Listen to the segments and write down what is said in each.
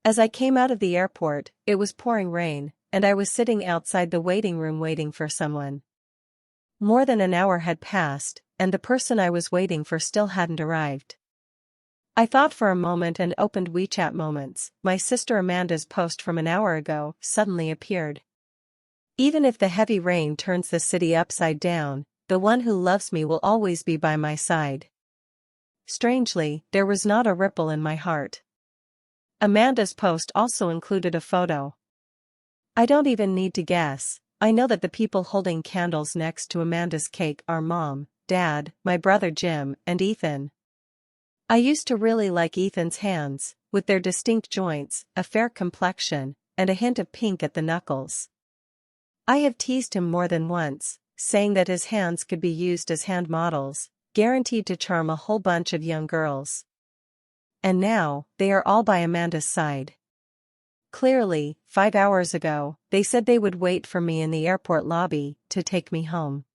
As I came out of the airport, it was pouring rain, and I was sitting outside the waiting room waiting for someone. More than an hour had passed, and the person I was waiting for still hadn't arrived. I thought for a moment and opened WeChat Moments. My sister Amanda's post from an hour ago suddenly appeared. Even if the heavy rain turns the city upside down, the one who loves me will always be by my side. Strangely, there was not a ripple in my heart. Amanda's post also included a photo. I don't even need to guess. I know that the people holding candles next to Amanda's cake are Mom, Dad, my brother Jim, and Ethan. I used to really like Ethan's hands, with their distinct joints, a fair complexion, and a hint of pink at the knuckles. I have teased him more than once, saying that his hands could be used as hand models, guaranteed to charm a whole bunch of young girls. And now, they are all by Amanda's side. Clearly, 5 hours ago, they said they would wait for me in the airport lobby to take me home.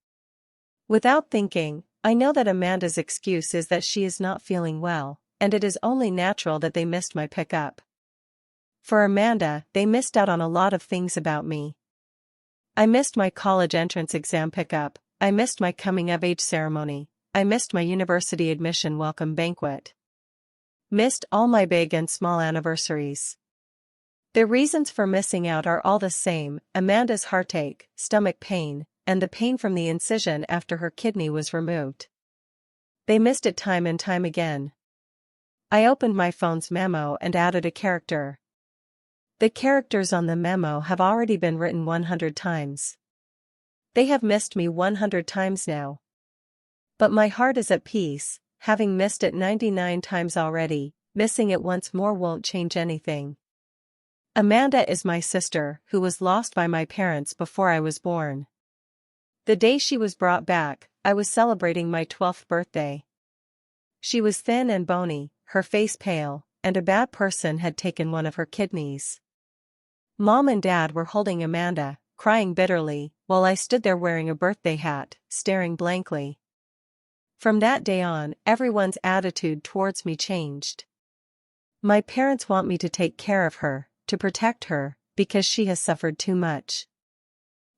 Without thinking, I know that Amanda's excuse is that she is not feeling well, and it is only natural that they missed my pickup. For Amanda, they missed out on a lot of things about me. I missed my college entrance exam pickup, I missed my coming-of-age ceremony, I missed my university admission welcome banquet. Missed all my big and small anniversaries. The reasons for missing out are all the same: Amanda's heartache, stomach pain, and the pain from the incision after her kidney was removed. They missed it time and time again. I opened my phone's memo and added a character. The characters on the memo have already been written 100 times. They have missed me 100 times now. But my heart is at peace. Having missed it 99 times already, missing it once more won't change anything. Amanda is my sister, who was lost by my parents before I was born. The day she was brought back, I was celebrating my 12th birthday. She was thin and bony, her face pale, and a bad person had taken one of her kidneys. Mom and Dad were holding Amanda, crying bitterly, while I stood there wearing a birthday hat, staring blankly. From that day on, everyone's attitude towards me changed. My parents want me to take care of her, to protect her, because she has suffered too much.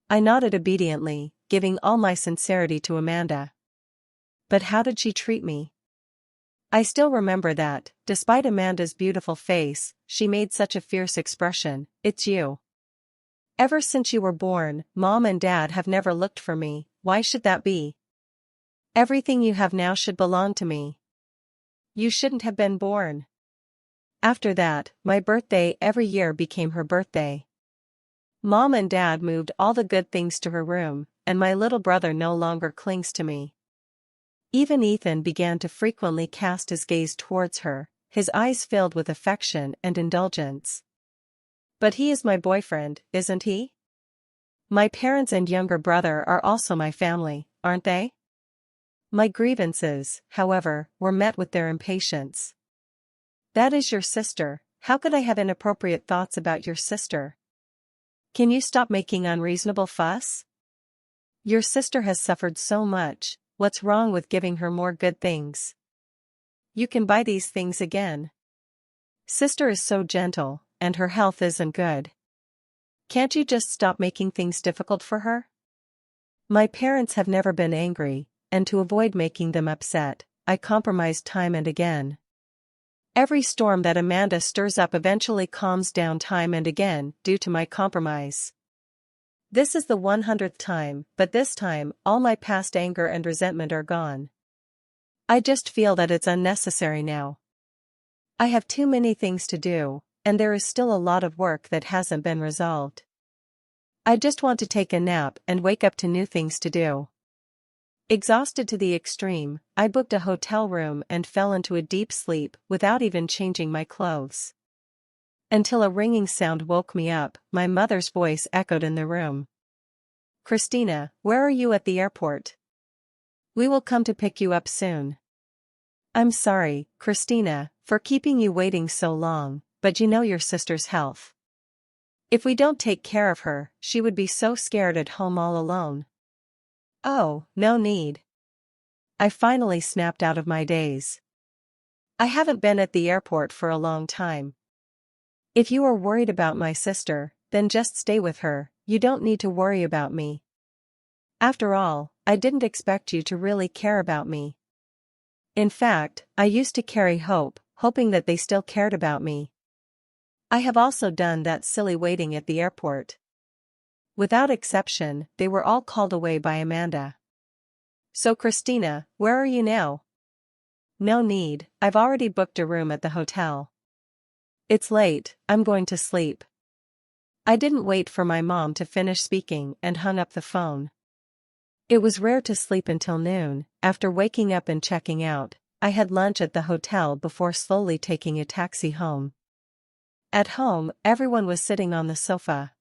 I nodded obediently, giving all my sincerity to Amanda. But how did she treat me? I still remember that, despite Amanda's beautiful face, she made such a fierce expression. "It's you. Ever since you were born, Mom and Dad have never looked for me. Why should that be? Everything you have now should belong to me. You shouldn't have been born." After that, my birthday every year became her birthday. Mom and Dad moved all the good things to her room, and my little brother no longer clings to me. Even Ethan began to frequently cast his gaze towards her, his eyes filled with affection and indulgence. But he is my boyfriend, isn't he? My parents and younger brother are also my family, aren't they? My grievances, however, were met with their impatience. "That is your sister. How could I have inappropriate thoughts about your sister? Can you stop making unreasonable fuss? Your sister has suffered so much. What's wrong with giving her more good things? You can buy these things again. Sister is so gentle, and her health isn't good. Can't you just stop making things difficult for her?" My parents have never been angry, and to avoid making them upset, I compromised time and again. Every storm that Amanda stirs up eventually calms down time and again due to my compromise. This is the 100th time, but this time, all my past anger and resentment are gone. I just feel that it's unnecessary now. I have too many things to do, and there is still a lot of work that hasn't been resolved. I just want to take a nap and wake up to new things to do. Exhausted to the extreme, I booked a hotel room and fell into a deep sleep without even changing my clothes. Until a ringing sound woke me up, my mother's voice echoed in the room. "Christina, where are you at the airport? We will come to pick you up soon." "I'm sorry, Christina, for keeping you waiting so long, but you know your sister's health. If we don't take care of her, she would be so scared at home all alone." "Oh, no need." I finally snapped out of my daze. I haven't been at the airport for a long time. If you are worried about my sister, then just stay with her, you don't need to worry about me. After all, I didn't expect you to really care about me. In fact, I used to carry hope, hoping that they still cared about me. I have also done that silly waiting at the airport. Without exception, they were all called away by Amanda. So Christina, where are you now? No need, I've already booked a room at the hotel. It's late, I'm going to sleep. I didn't wait for my mom to finish speaking and hung up the phone. It was rare to sleep until noon. After waking up and checking out, I had lunch at the hotel before slowly taking a taxi home. At home, everyone was sitting on the sofa.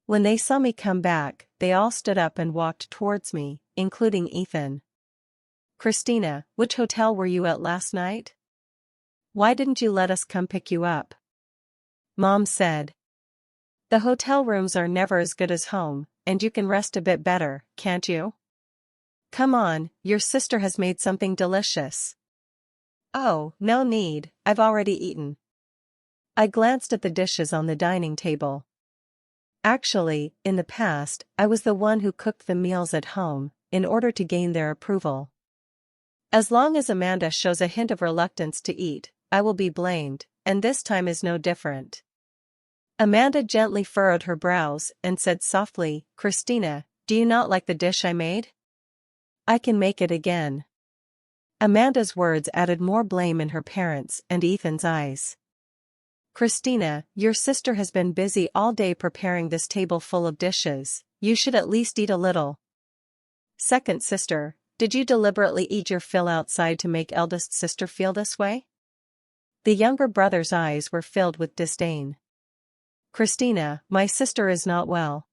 When they saw me come back, they all stood up and walked towards me, including Ethan. Christina, which hotel were you at last night? Why didn't you let us come pick you up? Mom said. The hotel rooms are never as good as home, and you can rest a bit better, can't you? Come on, your sister has made something delicious. Oh, no need, I've already eaten. I glanced at the dishes on the dining table. Actually, in the past, I was the one who cooked the meals at home, in order to gain their approval. As long as Amanda shows a hint of reluctance to eat, I will be blamed, and this time is no different. Amanda gently furrowed her brows and said softly, Christina, do you not like the dish I made? I can make it again. Amanda's words added more blame in her parents' and Ethan's eyes. Christina, your sister has been busy all day preparing this table full of dishes, you should at least eat a little. Second sister, did you deliberately eat your fill outside to make eldest sister feel this way? The younger brother's eyes were filled with disdain. Christina, my sister is not well.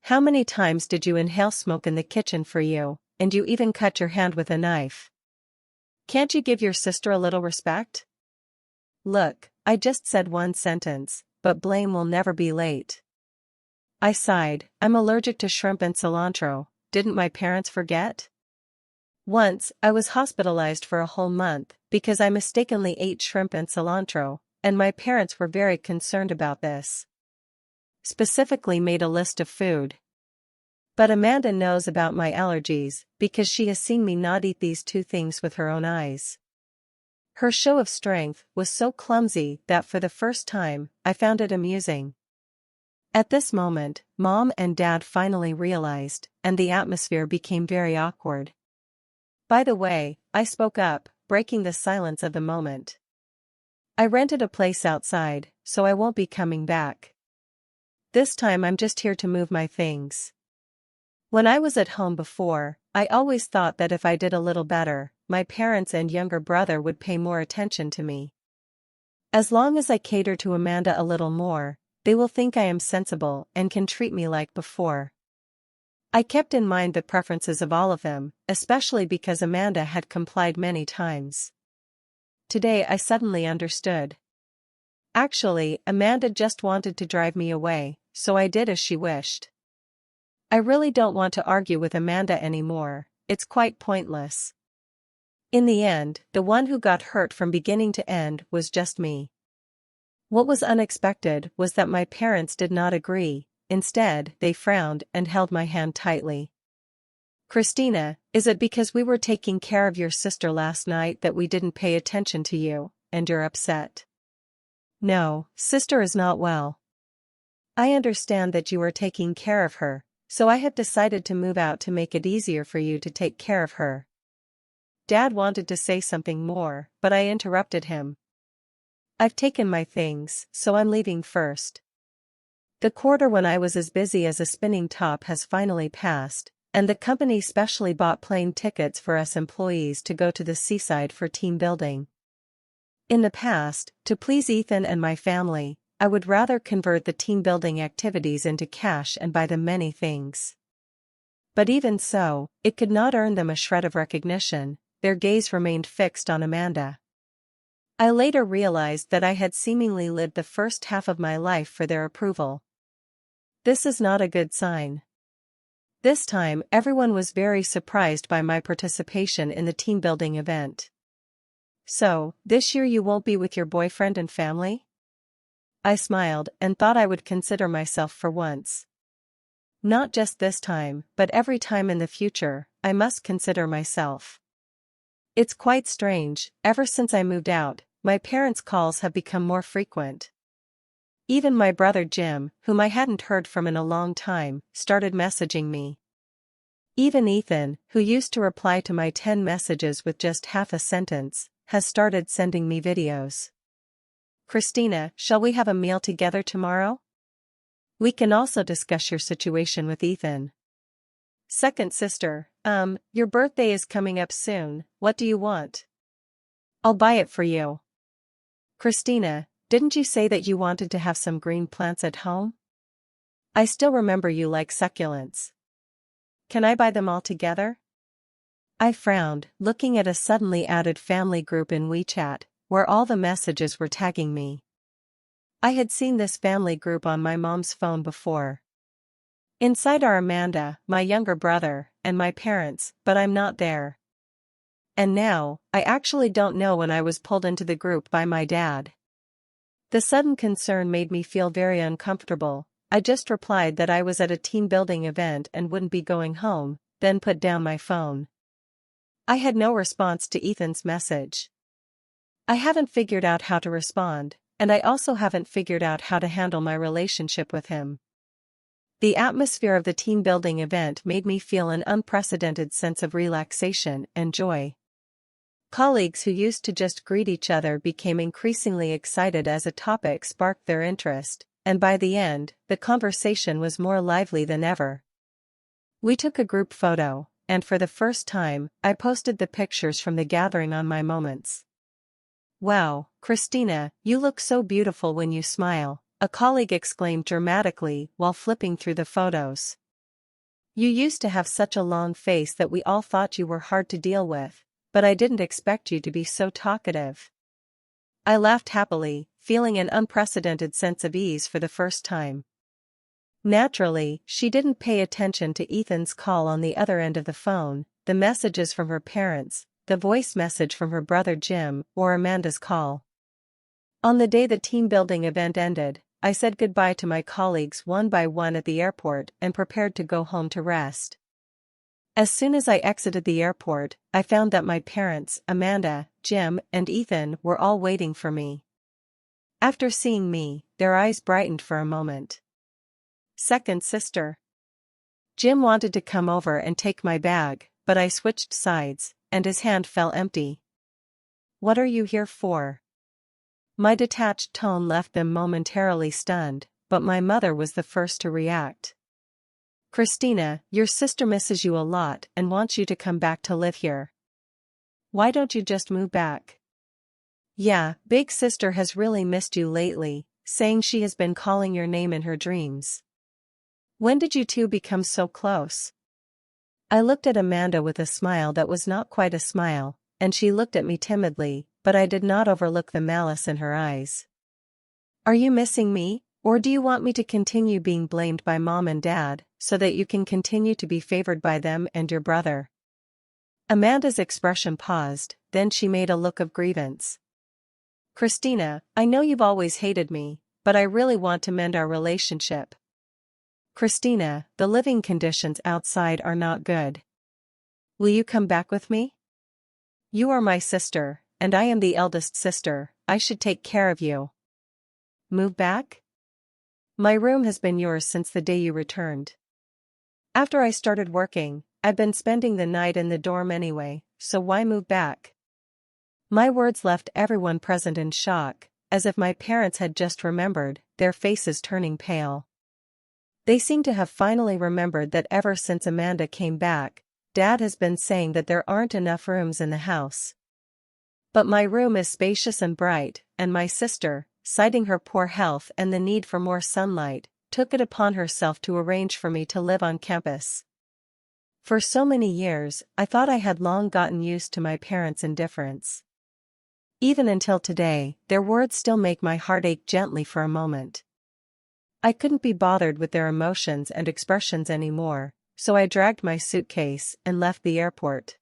How many times did you inhale smoke in the kitchen for you, and you even cut your hand with a knife? Can't you give your sister a little respect? Look, I just said one sentence, but blame will never be late. I sighed, I'm allergic to shrimp and cilantro, didn't my parents forget? Once, I was hospitalized for a whole month, because I mistakenly ate shrimp and cilantro, and my parents were very concerned about this. Specifically made a list of food. But Amanda knows about my allergies, because she has seen me not eat these two things with her own eyes. Her show of strength was so clumsy that for the first time, I found it amusing. At this moment, Mom and Dad finally realized, and the atmosphere became very awkward. By the way, I spoke up, breaking the silence of the moment. I rented a place outside, so I won't be coming back. This time I'm just here to move my things. When I was at home before, I always thought that if I did a little better, my parents and younger brother would pay more attention to me. As long as I cater to Amanda a little more, they will think I am sensible and can treat me like before. I kept in mind the preferences of all of them, especially because Amanda had complied many times. Today I suddenly understood. Actually, Amanda just wanted to drive me away, so I did as she wished. I really don't want to argue with Amanda anymore, it's quite pointless. In the end, the one who got hurt from beginning to end was just me. What was unexpected was that my parents did not agree, instead, they frowned and held my hand tightly. Christina, is it because we were taking care of your sister last night that we didn't pay attention to you, and you're upset? No, sister is not well. I understand that you are taking care of her, so I have decided to move out to make it easier for you to take care of her. Dad wanted to say something more, but I interrupted him. I've taken my things, so I'm leaving first. The quarter when I was as busy as a spinning top has finally passed, and the company specially bought plane tickets for us employees to go to the seaside for team building. In the past, to please Ethan and my family, I would rather convert the team building activities into cash and buy them many things. But even so, it could not earn them a shred of recognition. Their gaze remained fixed on Amanda. I later realized that I had seemingly lived the first half of my life for their approval. This is not a good sign. This time, everyone was very surprised by my participation in the team building event. So, this year you won't be with your boyfriend and family? I smiled and thought I would consider myself for once. Not just this time, but every time in the future, I must consider myself. It's quite strange, ever since I moved out, my parents' calls have become more frequent. Even my brother Jim, whom I hadn't heard from in a long time, started messaging me. Even Ethan, who used to reply to my 10 messages with just half a sentence, has started sending me videos. Christina, shall we have a meal together tomorrow? We can also discuss your situation with Ethan. Second sister, your birthday is coming up soon, what do you want? I'll buy it for you. Christina, didn't you say that you wanted to have some green plants at home? I still remember you like succulents. Can I buy them all together? I frowned, looking at a suddenly added family group in WeChat, where all the messages were tagging me. I had seen this family group on my mom's phone before. Inside are Amanda, my younger brother, and my parents, but I'm not there. And now, I actually don't know when I was pulled into the group by my dad. The sudden concern made me feel very uncomfortable. I just replied that I was at a team building event and wouldn't be going home, then put down my phone. I had no response to Ethan's message. I haven't figured out how to respond, and I also haven't figured out how to handle my relationship with him. The atmosphere of the team building event made me feel an unprecedented sense of relaxation and joy. Colleagues who used to just greet each other became increasingly excited as a topic sparked their interest, and by the end, the conversation was more lively than ever. We took a group photo, and for the first time, I posted the pictures from the gathering on my Moments. Wow, Christina, you look so beautiful when you smile, a colleague exclaimed dramatically while flipping through the photos. You used to have such a long face that we all thought you were hard to deal with, but I didn't expect you to be so talkative. I laughed happily, feeling an unprecedented sense of ease for the first time. Naturally, she didn't pay attention to Ethan's call on the other end of the phone, the messages from her parents, the voice message from her brother Jim, or Amanda's call. On the day the team building event ended, I said goodbye to my colleagues one by one at the airport and prepared to go home to rest. As soon as I exited the airport, I found that my parents, Amanda, Jim, and Ethan were all waiting for me. After seeing me, their eyes brightened for a moment. Second sister. Jim wanted to come over and take my bag, but I switched sides, and his hand fell empty. What are you here for? My detached tone left them momentarily stunned, but my mother was the first to react. Christina, your sister misses you a lot and wants you to come back to live here. Why don't you just move back? Yeah, big sister has really missed you lately, saying she has been calling your name in her dreams. When did you two become so close? I looked at Amanda with a smile that was not quite a smile, and she looked at me timidly, but I did not overlook the malice in her eyes. Are you missing me, or do you want me to continue being blamed by mom and dad, so that you can continue to be favored by them and your brother? Amanda's expression paused, then she made a look of grievance. Christina, I know you've always hated me, but I really want to mend our relationship. Christina, the living conditions outside are not good. Will you come back with me? You are my sister, and I am the eldest sister, I should take care of you. Move back? My room has been yours since the day you returned. After I started working, I've been spending the night in the dorm anyway, so why move back? My words left everyone present in shock, as if my parents had just remembered, their faces turning pale. They seem to have finally remembered that ever since Amanda came back, Dad has been saying that there aren't enough rooms in the house. But my room is spacious and bright, and my sister, citing her poor health and the need for more sunlight, took it upon herself to arrange for me to live on campus. For so many years, I thought I had long gotten used to my parents' indifference. Even until today, their words still make my heart ache gently for a moment. I couldn't be bothered with their emotions and expressions anymore, so I dragged my suitcase and left the airport.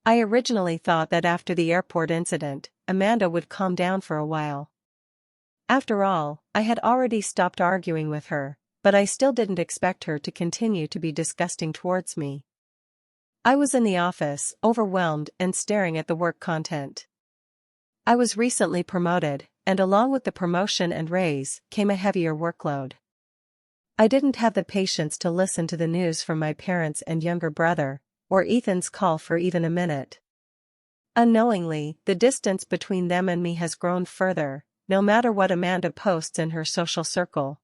I originally thought that after the airport incident, Amanda would calm down for a while. After all, I had already stopped arguing with her, but I still didn't expect her to continue to be disgusting towards me. I was in the office, overwhelmed and staring at the work content. I was recently promoted, and along with the promotion and raise, came a heavier workload. I didn't have the patience to listen to the news from my parents and younger brother, or Ethan's call for even a minute. Unknowingly, the distance between them and me has grown further, no matter what Amanda posts in her social circle.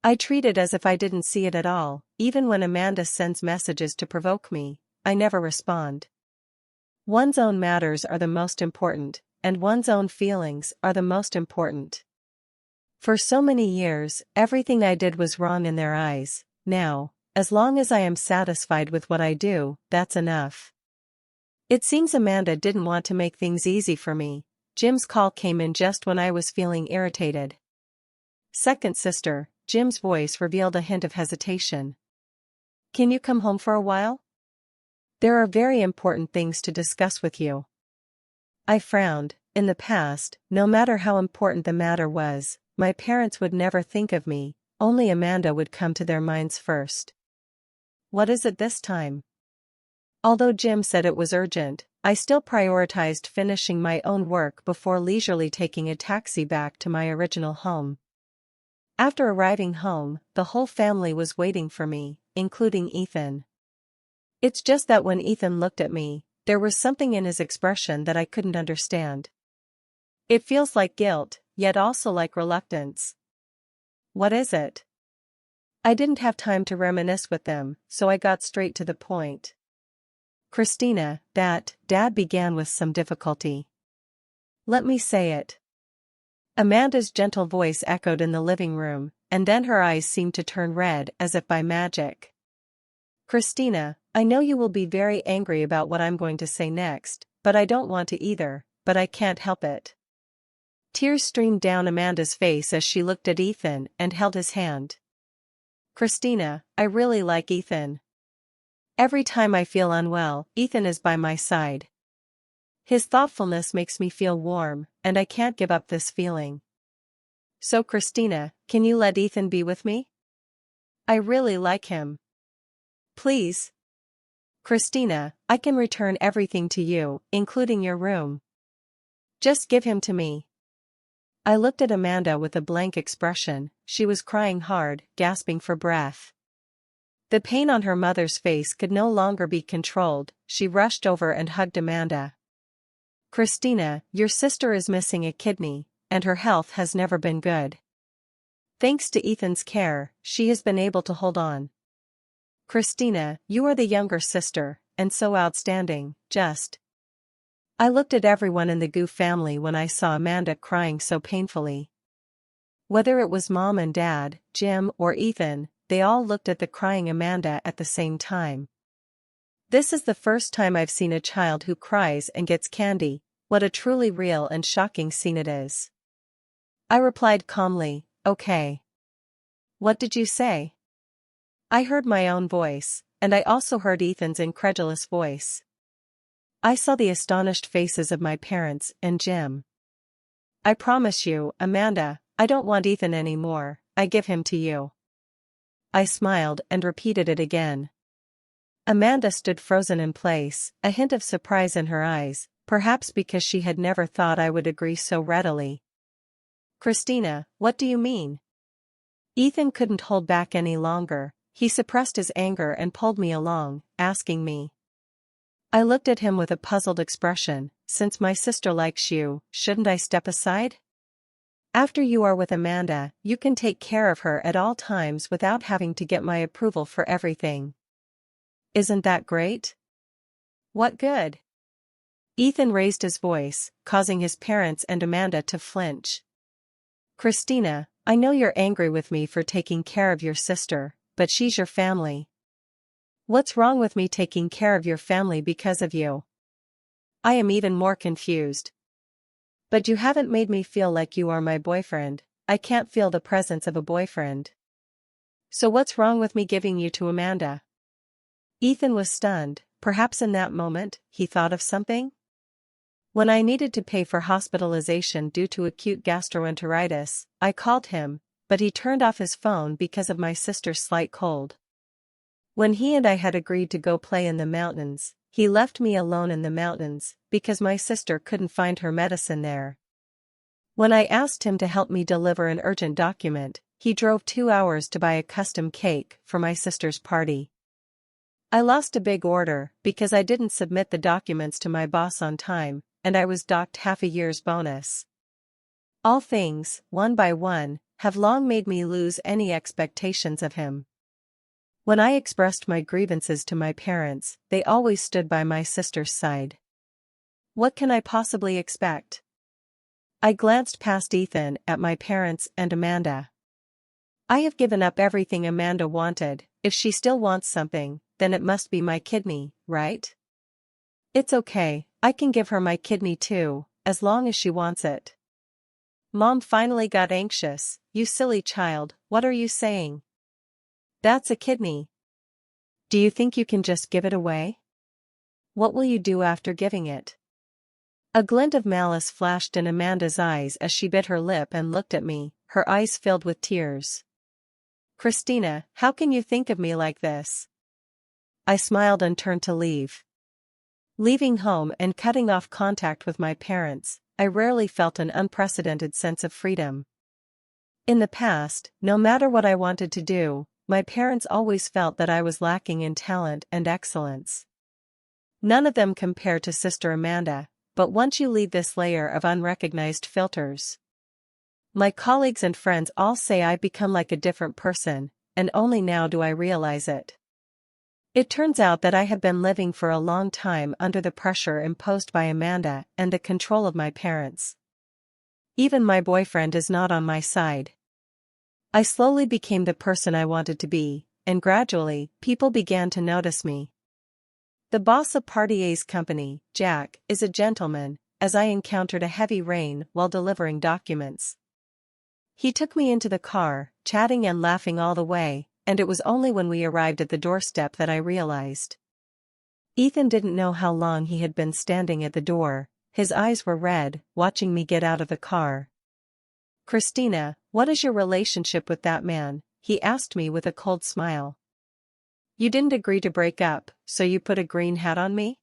I treat it as if I didn't see it at all. Even when Amanda sends messages to provoke me, I never respond. One's own matters are the most important, and one's own feelings are the most important. For so many years, everything I did was wrong in their eyes. Now, as long as I am satisfied with what I do, that's enough. It seems Amanda didn't want to make things easy for me. Jim's call came in just when I was feeling irritated. Second sister, Jim's voice revealed a hint of hesitation. Can you come home for a while? There are very important things to discuss with you. I frowned. In the past, no matter how important the matter was, my parents would never think of me, only Amanda would come to their minds first. What is it this time? Although Jim said it was urgent, I still prioritized finishing my own work before leisurely taking a taxi back to my original home. After arriving home, the whole family was waiting for me, including Ethan. It's just that when Ethan looked at me, there was something in his expression that I couldn't understand. It feels like guilt, yet also like reluctance. What is it? I didn't have time to reminisce with them, so I got straight to the point. Christina, Dad began with some difficulty. Let me say it. Amanda's gentle voice echoed in the living room, and then her eyes seemed to turn red as if by magic. Christina, I know you will be very angry about what I'm going to say next, but I don't want to either, but I can't help it. Tears streamed down Amanda's face as she looked at Ethan and held his hand. Christina, I really like Ethan. Every time I feel unwell, Ethan is by my side. His thoughtfulness makes me feel warm, and I can't give up this feeling. So Christina, can you let Ethan be with me? I really like him. Please. Christina, I can return everything to you, including your room. Just give him to me. I looked at Amanda with a blank expression. She was crying hard, gasping for breath. The pain on her mother's face could no longer be controlled. She rushed over and hugged Amanda. Christina, your sister is missing a kidney, and her health has never been good. Thanks to Ethan's care, she has been able to hold on. Christina, you are the younger sister, and so outstanding, just. I looked at everyone in the Gu family when I saw Amanda crying so painfully. Whether it was Mom and Dad, Jim or Ethan, they all looked at the crying Amanda at the same time. This is the first time I've seen a child who cries and gets candy. What a truly real and shocking scene it is. I replied calmly, okay. What did you say? I heard my own voice, and I also heard Ethan's incredulous voice. I saw the astonished faces of my parents and Jim. I promise you, Amanda, I don't want Ethan anymore, I give him to you. I smiled and repeated it again. Amanda stood frozen in place, a hint of surprise in her eyes, perhaps because she had never thought I would agree so readily. Christina, what do you mean? Ethan couldn't hold back any longer. He suppressed his anger and pulled me along, asking me. I looked at him with a puzzled expression. Since my sister likes you, shouldn't I step aside? After you are with Amanda, you can take care of her at all times without having to get my approval for everything. Isn't that great? What good? Ethan raised his voice, causing his parents and Amanda to flinch. Christina, I know you're angry with me for taking care of your sister, but she's your family. What's wrong with me taking care of your family because of you? I am even more confused. But you haven't made me feel like you are my boyfriend. I can't feel the presence of a boyfriend. So what's wrong with me giving you to Amanda? Ethan was stunned. Perhaps in that moment, he thought of something? When I needed to pay for hospitalization due to acute gastroenteritis, I called him, but he turned off his phone because of my sister's slight cold. When he and I had agreed to go play in the mountains, he left me alone in the mountains because my sister couldn't find her medicine there. When I asked him to help me deliver an urgent document, he drove 2 hours to buy a custom cake for my sister's party. I lost a big order because I didn't submit the documents to my boss on time, and I was docked half a year's bonus. All things, one by one, have long made me lose any expectations of him. When I expressed my grievances to my parents, they always stood by my sister's side. What can I possibly expect? I glanced past Ethan at my parents and Amanda. I have given up everything Amanda wanted. If she still wants something, then it must be my kidney, right? It's okay, I can give her my kidney too, as long as she wants it. Mom finally got anxious. You silly child, what are you saying? That's a kidney. Do you think you can just give it away? What will you do after giving it? A glint of malice flashed in Amanda's eyes as she bit her lip and looked at me, her eyes filled with tears. Christina, how can you think of me like this? I smiled and turned to leave. Leaving home and cutting off contact with my parents, I rarely felt an unprecedented sense of freedom. In the past, no matter what I wanted to do, my parents always felt that I was lacking in talent and excellence. None of them compare to Sister Amanda, but once you leave this layer of unrecognized filters, my colleagues and friends all say I've become like a different person, and only now do I realize it. It turns out that I have been living for a long time under the pressure imposed by Amanda and the control of my parents. Even my boyfriend is not on my side. I slowly became the person I wanted to be, and gradually, people began to notice me. The boss of Party A's company, Jack, is a gentleman, as I encountered a heavy rain while delivering documents. He took me into the car, chatting and laughing all the way, and it was only when we arrived at the doorstep that I realized. Ethan didn't know how long he had been standing at the door. His eyes were red, watching me get out of the car. Christina, what is your relationship with that man? He asked me with a cold smile. You didn't agree to break up, so you put a green hat on me?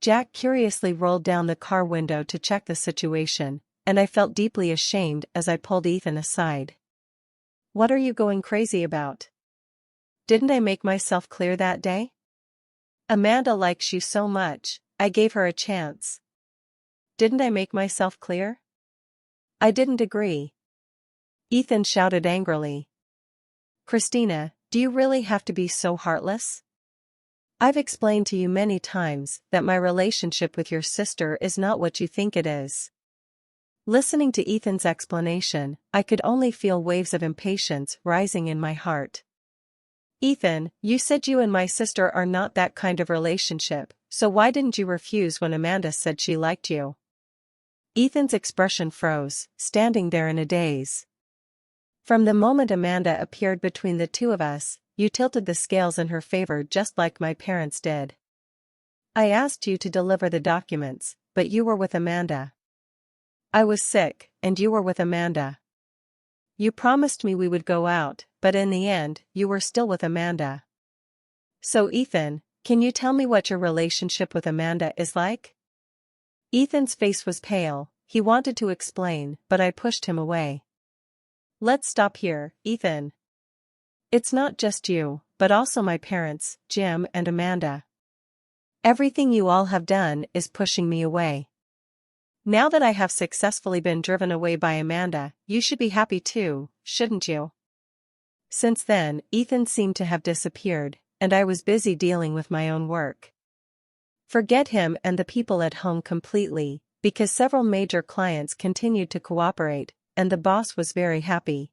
Jack curiously rolled down the car window to check the situation, and I felt deeply ashamed as I pulled Ethan aside. What are you going crazy about? Didn't I make myself clear that day? Amanda likes you so much, I gave her a chance. Didn't I make myself clear? I didn't agree. Ethan shouted angrily. Christina, do you really have to be so heartless? I've explained to you many times that my relationship with your sister is not what you think it is. Listening to Ethan's explanation, I could only feel waves of impatience rising in my heart. Ethan, you said you and my sister are not that kind of relationship, so why didn't you refuse when Amanda said she liked you? Ethan's expression froze, standing there in a daze. From the moment Amanda appeared between the two of us, you tilted the scales in her favor just like my parents did. I asked you to deliver the documents, but you were with Amanda. I was sick, and you were with Amanda. You promised me we would go out, but in the end, you were still with Amanda. So Ethan, can you tell me what your relationship with Amanda is like? Ethan's face was pale. He wanted to explain, but I pushed him away. Let's stop here, Ethan. It's not just you, but also my parents, Jim and Amanda. Everything you all have done is pushing me away. Now that I have successfully been driven away by Amanda, you should be happy too, shouldn't you? Since then, Ethan seemed to have disappeared, and I was busy dealing with my own work. Forget him and the people at home completely, because several major clients continued to cooperate, and the boss was very happy.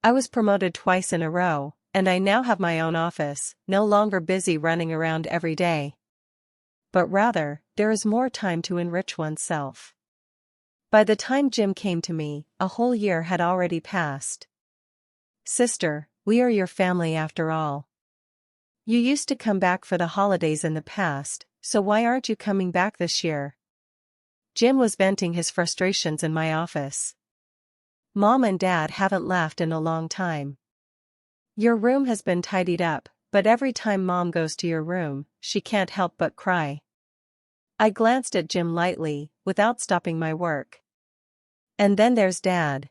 I was promoted twice in a row, and I now have my own office, no longer busy running around every day. But rather, there is more time to enrich oneself. By the time Jim came to me, a whole year had already passed. Sister, we are your family after all. You used to come back for the holidays in the past, so why aren't you coming back this year? Jim was venting his frustrations in my office. Mom and Dad haven't laughed in a long time. Your room has been tidied up, but every time Mom goes to your room, she can't help but cry. I glanced at Jim lightly, without stopping my work. And then there's Dad.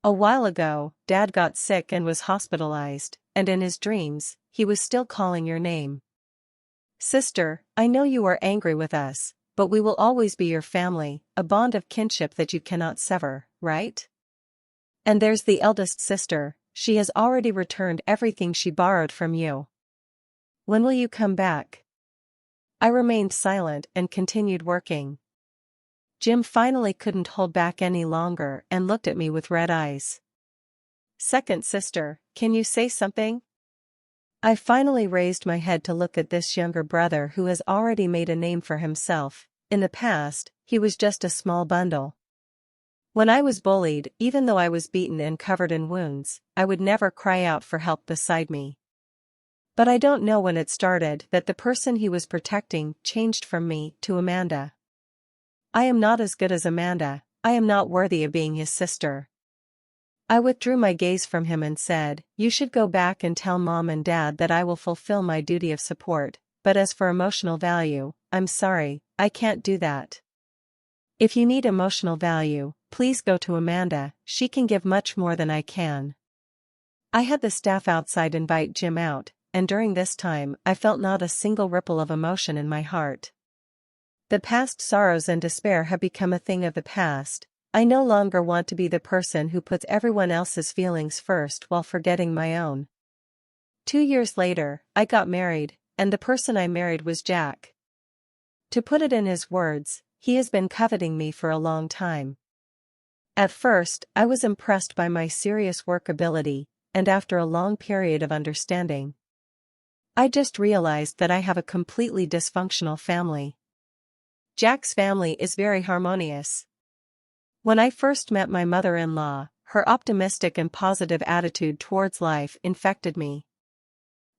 A while ago, Dad got sick and was hospitalized, and in his dreams, he was still calling your name. Sister, I know you are angry with us, but we will always be your family, a bond of kinship that you cannot sever, right? And there's the eldest sister, she has already returned everything she borrowed from you. When will you come back? I remained silent and continued working. Jim finally couldn't hold back any longer and looked at me with red eyes. Second sister, can you say something? I finally raised my head to look at this younger brother who has already made a name for himself. In the past, he was just a small bundle. When I was bullied, even though I was beaten and covered in wounds, I would never cry out for help beside me. But I don't know when it started that the person he was protecting changed from me to Amanda. I am not as good as Amanda, I am not worthy of being his sister. I withdrew my gaze from him and said, you should go back and tell Mom and Dad that I will fulfill my duty of support, but as for emotional value, I'm sorry, I can't do that. If you need emotional value, please go to Amanda, she can give much more than I can. I had the staff outside invite Jim out, and during this time I felt not a single ripple of emotion in my heart. The past sorrows and despair have become a thing of the past. I no longer want to be the person who puts everyone else's feelings first while forgetting my own. 2 years later, I got married, and the person I married was Jack. To put it in his words, he has been coveting me for a long time. At first, I was impressed by my serious work ability, and after a long period of understanding, I just realized that I have a completely dysfunctional family. Jack's family is very harmonious. When I first met my mother-in-law, her optimistic and positive attitude towards life infected me.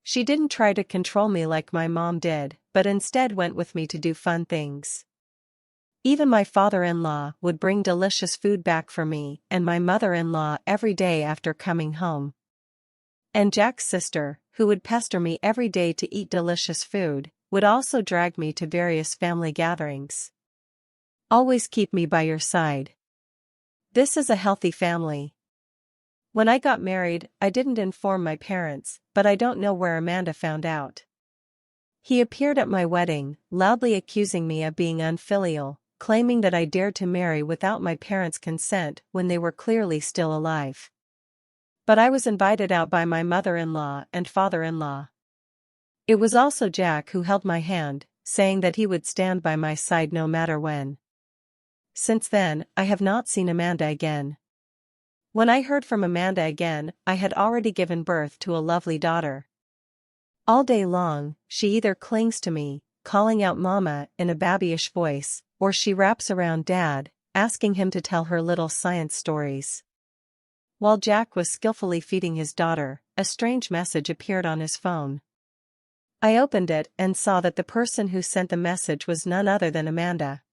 She didn't try to control me like my mom did, but instead went with me to do fun things. Even my father-in-law would bring delicious food back for me and my mother-in-law every day after coming home. And Jack's sister, who would pester me every day to eat delicious food, would also drag me to various family gatherings. Always keep me by your side. This is a healthy family. When I got married, I didn't inform my parents, but I don't know where Amanda found out. He appeared at my wedding, loudly accusing me of being unfilial, claiming that I dared to marry without my parents' consent when they were clearly still alive. But I was invited out by my mother-in-law and father-in-law. It was also Jack who held my hand, saying that he would stand by my side no matter when. Since then, I have not seen Amanda again. When I heard from Amanda again, I had already given birth to a lovely daughter. All day long, she either clings to me, calling out Mama in a babyish voice, or she wraps around Dad, asking him to tell her little science stories. While Jack was skillfully feeding his daughter, a strange message appeared on his phone. I opened it and saw that the person who sent the message was none other than Amanda.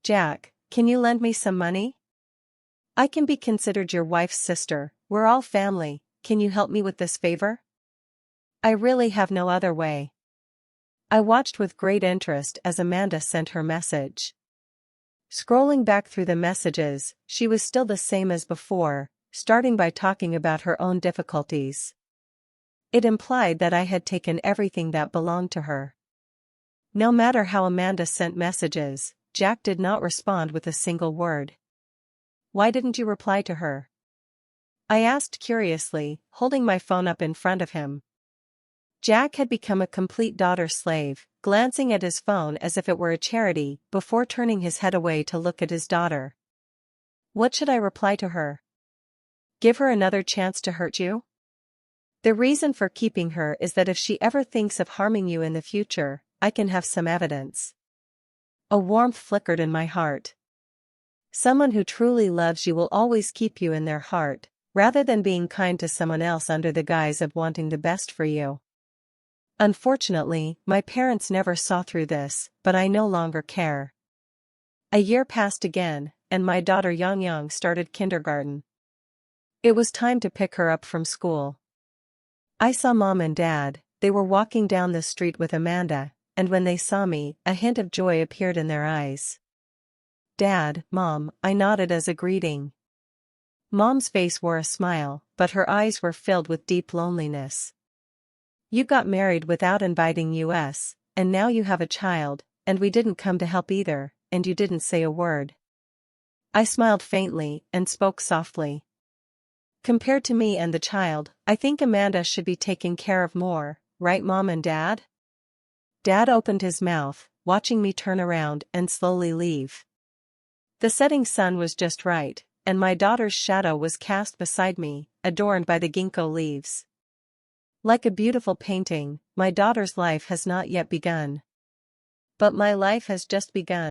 Jack, can you lend me some money? I can be considered your wife's sister, we're all family, can you help me with this favor? I really have no other way. I watched with great interest as Amanda sent her message. Scrolling back through the messages, she was still the same as before, starting by talking about her own difficulties. It implied that I had taken everything that belonged to her. No matter how Amanda sent messages, Jack did not respond with a single word. Why didn't you reply to her? I asked curiously, holding my phone up in front of him. Jack had become a complete daughter slave, glancing at his phone as if it were a charity, before turning his head away to look at his daughter. What should I reply to her? Give her another chance to hurt you? The reason for keeping her is that if she ever thinks of harming you in the future, I can have some evidence. A warmth flickered in my heart. Someone who truly loves you will always keep you in their heart, rather than being kind to someone else under the guise of wanting the best for you. Unfortunately, my parents never saw through this, but I no longer care. A year passed again, and my daughter Yang started kindergarten. It was time to pick her up from school. I saw Mom and Dad. They were walking down the street with Amanda, and when they saw me, a hint of joy appeared in their eyes. "Dad, Mom," I nodded as a greeting. Mom's face wore a smile, but her eyes were filled with deep loneliness. "You got married without inviting us, and now you have a child, and we didn't come to help either, and you didn't say a word." I smiled faintly, and spoke softly. "Compared to me and the child, I think Amanda should be taken care of more, right Mom and Dad?" Dad opened his mouth, watching me turn around and slowly leave. The setting sun was just right, and my daughter's shadow was cast beside me, adorned by the ginkgo leaves. Like a beautiful painting, my daughter's life has not yet begun. But my life has just begun.